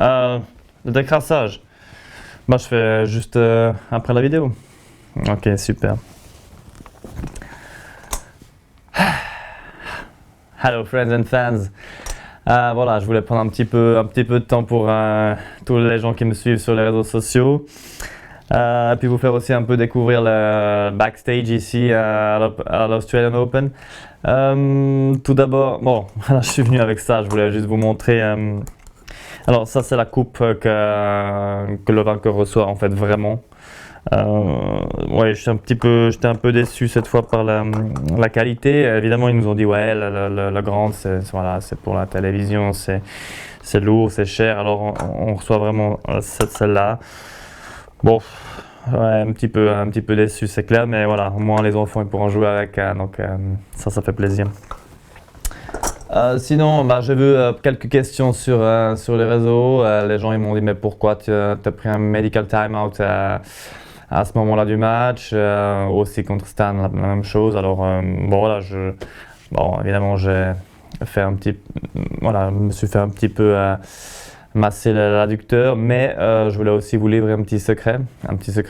Le décrassage. Bah, je fais juste après la vidéo. Ok, super. Hello friends and fans. Voilà, je voulais prendre un petit peu de temps pour tous les gens qui me suivent sur les réseaux sociaux. Et puis vous faire aussi un peu découvrir le backstage ici à l'Australian Open. Tout d'abord, bon, voilà, je suis venu avec ça, je voulais juste vous montrer. Alors ça c'est la coupe que le vainqueur reçoit en fait vraiment. Ouais, j'étais un peu déçu cette fois par la qualité. Évidemment, ils nous ont dit ouais, la grande, voilà, c'est pour la télévision, c'est lourd, c'est cher. Alors on reçoit vraiment celle-là. Bon, ouais, un petit peu déçu, c'est clair, mais voilà, au moins les enfants ils pourront jouer avec, donc ça fait plaisir. Sinon, bah, j'ai vu quelques questions sur les réseaux. Les gens ils m'ont dit mais pourquoi tu as pris un medical timeout à ce moment-là du match, aussi contre Stan la même chose. Alors bon voilà, bon évidemment j'ai fait voilà, je me suis fait un petit peu masser l'adducteur, mais je voulais aussi vous livrer un petit secret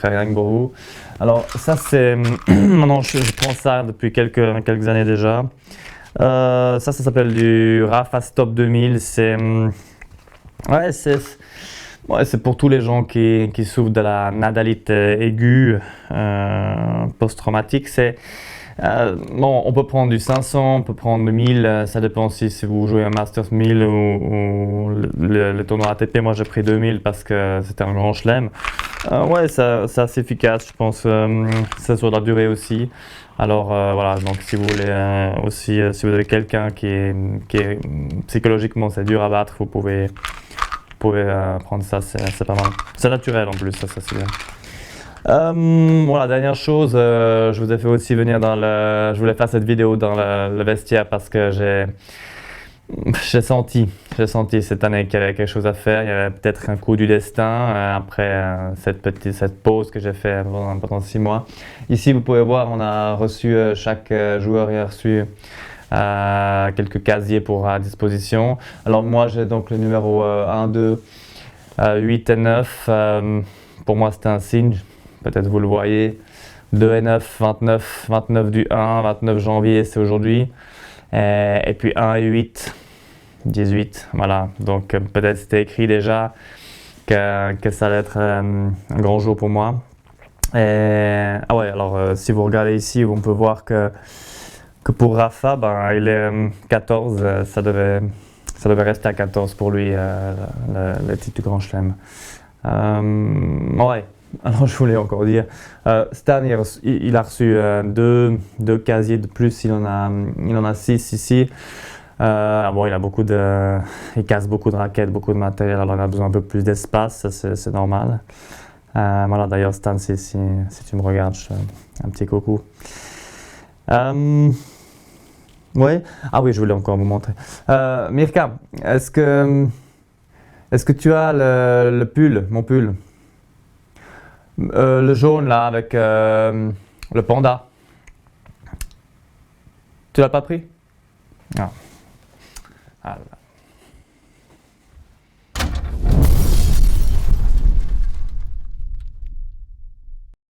rien que pour vous. Alors ça c'est maintenant je prends ça depuis quelques années déjà. Ça s'appelle du Rapha Stop 2000. C'est pour tous les gens qui souffrent de la nadalite aiguë post-traumatique. Bon, on peut prendre du 500, on peut prendre du 1000, ça dépend si vous jouez un Masters 1000 ou le tournoi ATP. Moi j'ai pris 2000 parce que c'était un grand chelem. Ouais, c'est assez efficace, je pense. C'est sur la durée aussi. Alors voilà, donc si vous voulez aussi, si vous avez quelqu'un qui est psychologiquement c'est dur à battre, vous pouvez prendre ça, c'est pas mal. C'est naturel en plus, ça c'est bien. Voilà, dernière chose, je vous ai fait aussi venir je voulais faire cette vidéo dans le vestiaire parce que j'ai senti cette année qu'il y avait quelque chose à faire. Il y avait peut-être un coup du destin après cette pause que j'ai fait pendant 6 mois. Ici, vous pouvez voir, on a reçu, chaque joueur a reçu quelques casiers à disposition. Alors moi, j'ai donc le numéro 1, 2, 8 et 9. Pour moi, c'était un signe. Peut-être vous le voyez. 2 et 9, 29 du 1, 29 janvier, c'est aujourd'hui. Et puis 1 et 8, 18. Voilà. Donc peut-être c'était écrit déjà que ça allait être un grand jour pour moi. Ah ouais, alors si vous regardez ici, on peut voir que pour Rafa, ben, il est 14. Ça devait rester à 14 pour lui, le titre du Grand Chelem. Ouais. Alors je voulais encore dire, Stan il a reçu deux casiers de plus, il en a 6 ici. Bon, il casse beaucoup de raquettes, beaucoup de matériel, alors il a besoin un peu plus d'espace, ça c'est normal. Voilà, d'ailleurs Stan, si tu me regardes, un petit coucou. Ouais. Ah oui, je voulais encore vous montrer. Mirka, est-ce que tu as le pull, mon pull? Le jaune là avec le panda. Tu l'as pas pris? Ah. Ah là.